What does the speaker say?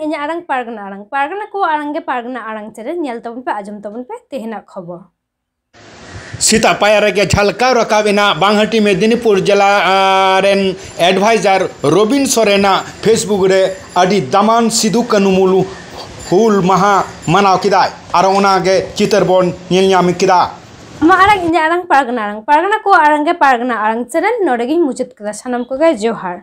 इन आरंग पारगना को आरंगे पारगना Arang channel nail तबन पे आजम तबन पे तेहना खबर सीता पायर के झलका रकाबिना बांगहटी मेदिनीपुर जिला रेन एडवाइजर रबिन सोरेना फेसबुक रे अडी दमान सिदु कनुमुलु हुल महा मनाव किदाय आरो ओनागे चितर बोन नेलयाम किदा आरंग इन आरंग पारगना को आरंगे पारगना आरंग चैनल नोडेगी मुचित कदा सनम को जोहार।